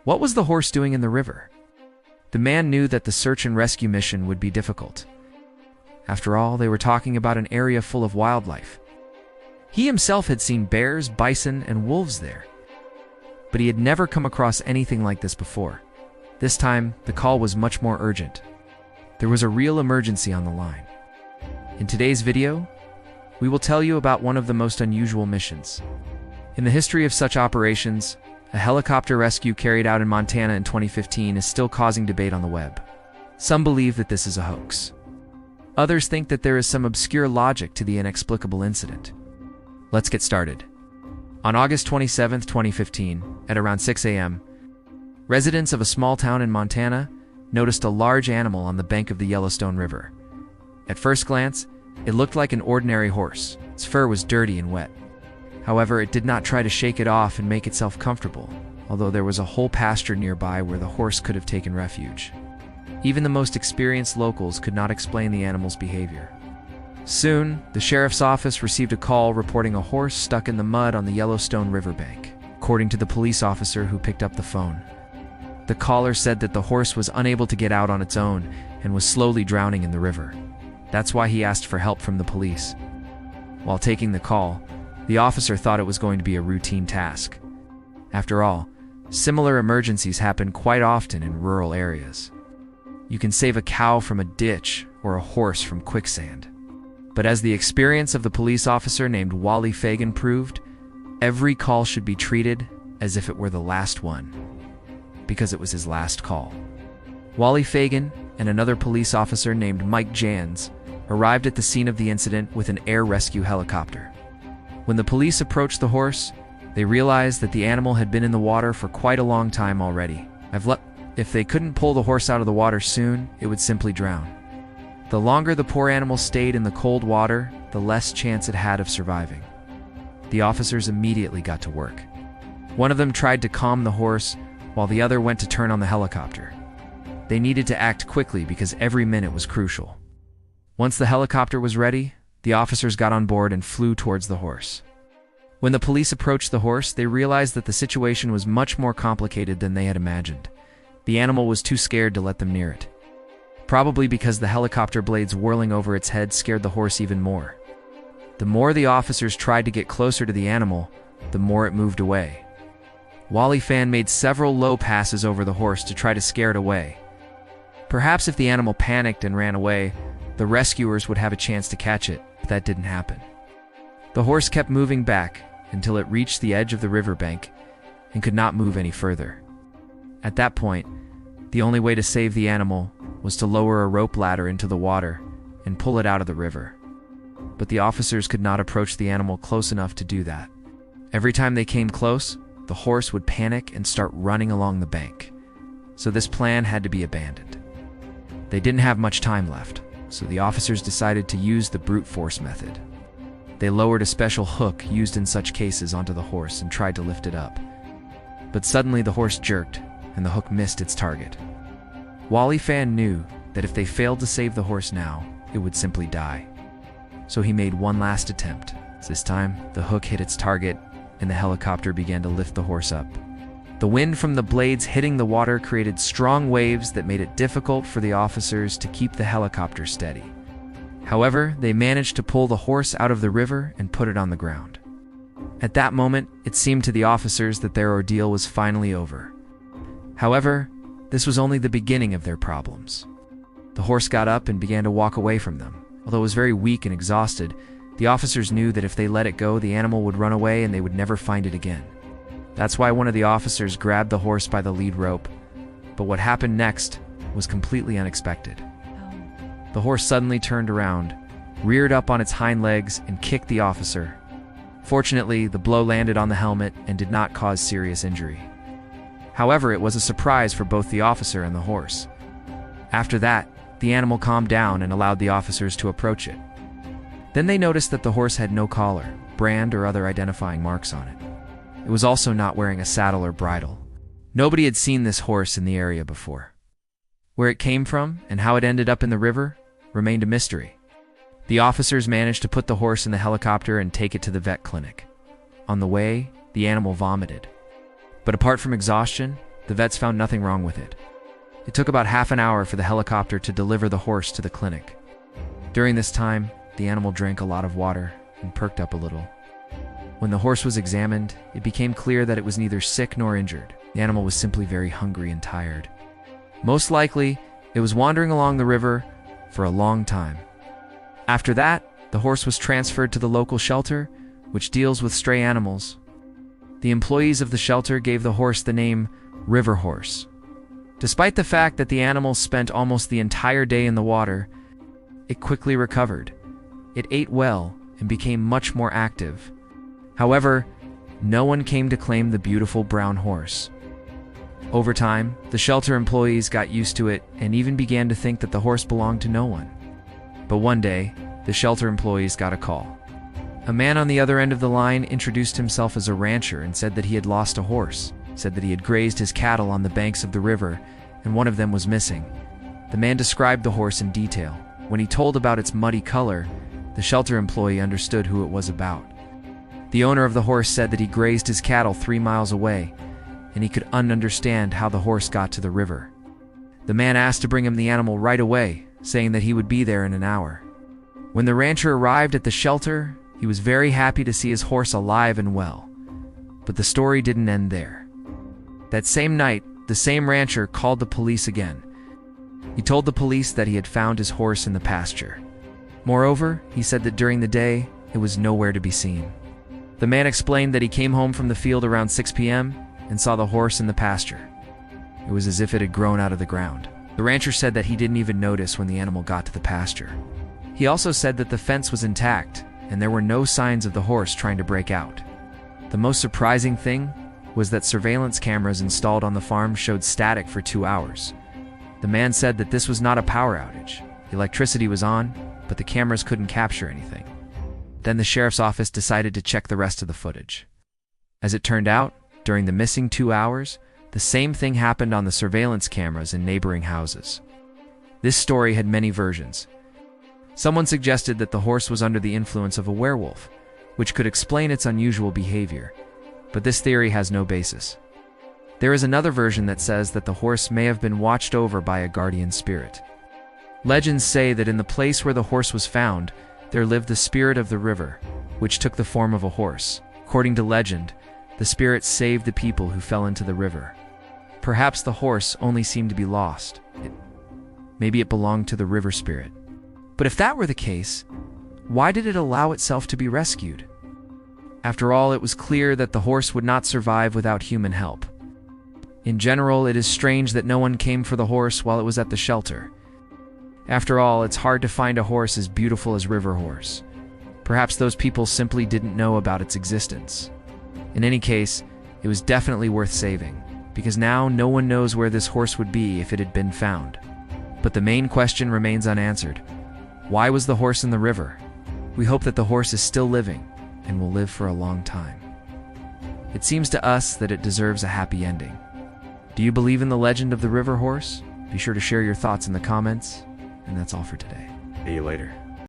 What was the horse doing in the river? The man knew that the search and rescue mission would be difficult. After all, they were talking about an area full of wildlife. He himself had seen bears, bison, and wolves there, but he had never come across anything like this before. This time, the call was much more urgent. There was a real emergency on the line. In today's video, we will tell you about one of the most unusual missions. In the history of such operations, a helicopter rescue carried out in Montana in 2015 is still causing debate on the web. Some believe that this is a hoax. Others think that there is some obscure logic to the inexplicable incident. Let's get started. On August 27, 2015, at around 6 a.m., residents of a small town in Montana noticed a large animal on the bank of the Yellowstone River. At first glance, it looked like an ordinary horse. Its fur was dirty and wet. However, it did not try to shake it off and make itself comfortable, although there was a whole pasture nearby where the horse could have taken refuge. Even the most experienced locals could not explain the animal's behavior. Soon, the sheriff's office received a call reporting a horse stuck in the mud on the Yellowstone riverbank, according to the police officer who picked up the phone. The caller said that the horse was unable to get out on its own and was slowly drowning in the river. That's why he asked for help from the police. While taking the call, the officer thought it was going to be a routine task. After all, similar emergencies happen quite often in rural areas. You can save a cow from a ditch or a horse from quicksand. But as the experience of the police officer named Wally Fagan proved, every call should be treated as if it were the last one, because it was his last call. Wally Fagan and another police officer named Mike Jans arrived at the scene of the incident with an air rescue helicopter. When the police approached the horse, they realized that the animal had been in the water for quite a long time already. If they couldn't pull the horse out of the water soon, it would simply drown. The longer the poor animal stayed in the cold water, the less chance it had of surviving. The officers immediately got to work. One of them tried to calm the horse, while the other went to turn on the helicopter. They needed to act quickly because every minute was crucial. Once the helicopter was ready, the officers got on board and flew towards the horse. When the police approached the horse, they realized that the situation was much more complicated than they had imagined. The animal was too scared to let them near it. Probably because the helicopter blades whirling over its head scared the horse even more. The more the officers tried to get closer to the animal, the more it moved away. Wally Fan made several low passes over the horse to try to scare it away. Perhaps if the animal panicked and ran away, the rescuers would have a chance to catch it, but that didn't happen. The horse kept moving back until it reached the edge of the riverbank and could not move any further. At that point, the only way to save the animal was to lower a rope ladder into the water and pull it out of the river. But the officers could not approach the animal close enough to do that. Every time they came close, the horse would panic and start running along the bank. So this plan had to be abandoned. They didn't have much time left, so the officers decided to use the brute force method. They lowered a special hook used in such cases onto the horse and tried to lift it up. But suddenly the horse jerked, and the hook missed its target. Wally Fan knew that if they failed to save the horse now, it would simply die. So he made one last attempt. This time, the hook hit its target, and the helicopter began to lift the horse up. The wind from the blades hitting the water created strong waves that made it difficult for the officers to keep the helicopter steady. However, they managed to pull the horse out of the river and put it on the ground. At that moment, it seemed to the officers that their ordeal was finally over. However, this was only the beginning of their problems. The horse got up and began to walk away from them. Although it was very weak and exhausted, the officers knew that if they let it go, the animal would run away and they would never find it again. That's why one of the officers grabbed the horse by the lead rope. But what happened next was completely unexpected. The horse suddenly turned around, reared up on its hind legs, and kicked the officer. Fortunately, the blow landed on the helmet and did not cause serious injury. However, it was a surprise for both the officer and the horse. After that, the animal calmed down and allowed the officers to approach it. Then they noticed that the horse had no collar, brand, or other identifying marks on it. It was also not wearing a saddle or bridle. Nobody had seen this horse in the area before. Where it came from and how it ended up in the river remained a mystery. The officers managed to put the horse in the helicopter and take it to the vet clinic. On the way, the animal vomited. But apart from exhaustion, the The vets found nothing wrong with it. It took about half an hour for the helicopter to deliver the horse to the clinic. During this time, the animal drank a lot of water and perked up a little. When the horse was examined, it became clear that it was neither sick nor injured. The animal was simply very hungry and tired. Most likely, it was wandering along the river for a long time. After that, the horse was transferred to the local shelter, which deals with stray animals. The employees of the shelter gave the horse the name River Horse. Despite the fact that the animal spent almost the entire day in the water, it quickly recovered. It ate well and became much more active. However, no one came to claim the beautiful brown horse. Over time, the shelter employees got used to it and even began to think that the horse belonged to no one. But one day, the shelter employees got a call. A man on the other end of the line introduced himself as a rancher and said that he had lost a horse, said that he had grazed his cattle on the banks of the river, and one of them was missing. The man described the horse in detail. When he told about its muddy color, the shelter employee understood who it was about. The owner of the horse said that he grazed his cattle 3 miles away, and he could understand how the horse got to the river. The man asked to bring him the animal right away, saying that he would be there in an hour. When the rancher arrived at the shelter, he was very happy to see his horse alive and well. But the story didn't end there. That same night, the same rancher called the police again. He told the police that he had found his horse in the pasture. Moreover, he said that during the day, it was nowhere to be seen. The man explained that he came home from the field around 6 p.m. and saw the horse in the pasture. It was as if it had grown out of the ground. The rancher said that he didn't even notice when the animal got to the pasture. He also said that the fence was intact and there were no signs of the horse trying to break out. The most surprising thing was that surveillance cameras installed on the farm showed static for 2 hours. The man said that this was not a power outage. The electricity was on, but the cameras couldn't capture anything. Then the sheriff's office decided to check the rest of the footage. As it turned out, during the missing 2 hours, the same thing happened on the surveillance cameras in neighboring houses. This story had many versions. Someone suggested that the horse was under the influence of a werewolf, which could explain its unusual behavior, but this theory has no basis. There is another version that says that the horse may have been watched over by a guardian spirit. Legends say that in the place where the horse was found, there lived the spirit of the river, which took the form of a horse. According to legend, the spirit saved the people who fell into the river. Perhaps the horse only seemed to be lost. Maybe it belonged to the river spirit. But if that were the case, why did it allow itself to be rescued? After all, it was clear that the horse would not survive without human help. In general, it is strange that no one came for the horse while it was at the shelter. After all, it's hard to find a horse as beautiful as River Horse. Perhaps those people simply didn't know about its existence. In any case, it was definitely worth saving, because now no one knows where this horse would be if it had been found. But the main question remains unanswered. Why was the horse in the river? We hope that the horse is still living and will live for a long time. It seems to us that it deserves a happy ending. Do you believe in the legend of the river horse? Be sure to share your thoughts in the comments, and that's all for today. See you later.